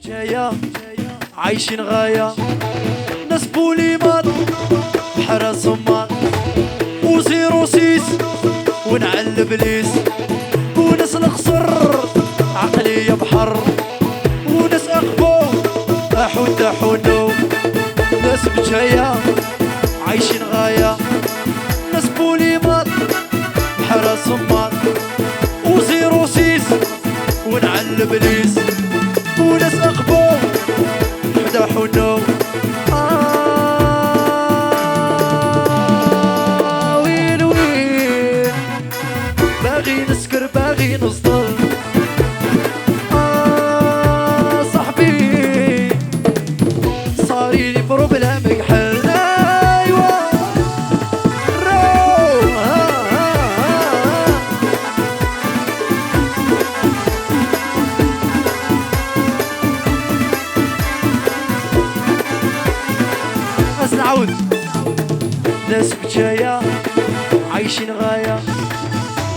جاية عايشين غاية، ناس بوليمات بحر صمال وزيرو سيس ونعل بليس، وناس القصر عقلية بحر، وناس أخبو أحود أحونو، ناس بجاية عايشين غاية، ناس بوليمات بحر صمال وزيرو سيس ونعل بليس، وناس أخبو حدا حنو. وين وين باغي نسكر باغي نصدر، صاحبي صاريلي بروبلام يحل. ايوا نعود ناس بجاية عايشين غاية،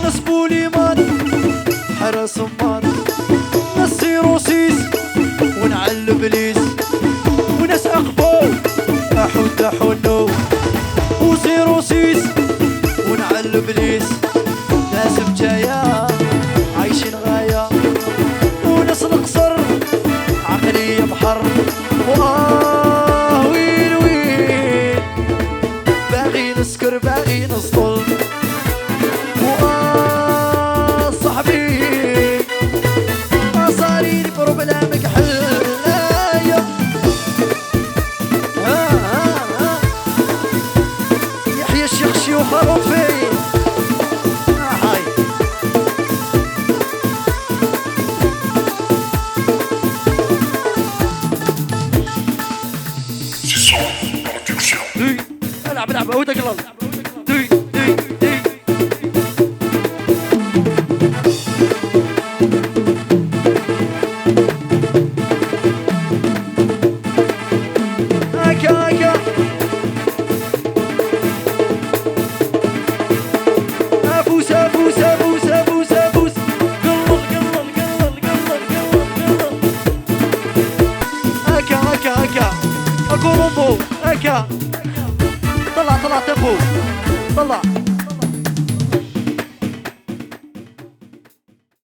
ناس بوليمان حرا صمان، ناس سيروسيس ونعل بليس، وناس أخبو أحود أحونو وسيروسيس ونعل بليس، ناس بجاية عايشين غاية، وناس القصر عقلية بحر. نسكر باغي نصطل، صاحبي صاريلي بروبلامك حلايا. يحيى الشيخ شيوخ لطفي هاي العب العب ودك الله. ابوس ابوس ابوس ابوس ابوس قلل قلل قلل قلل قلل هكا هكا هكا اكو رمبو هكا طلع طلع تبو طلع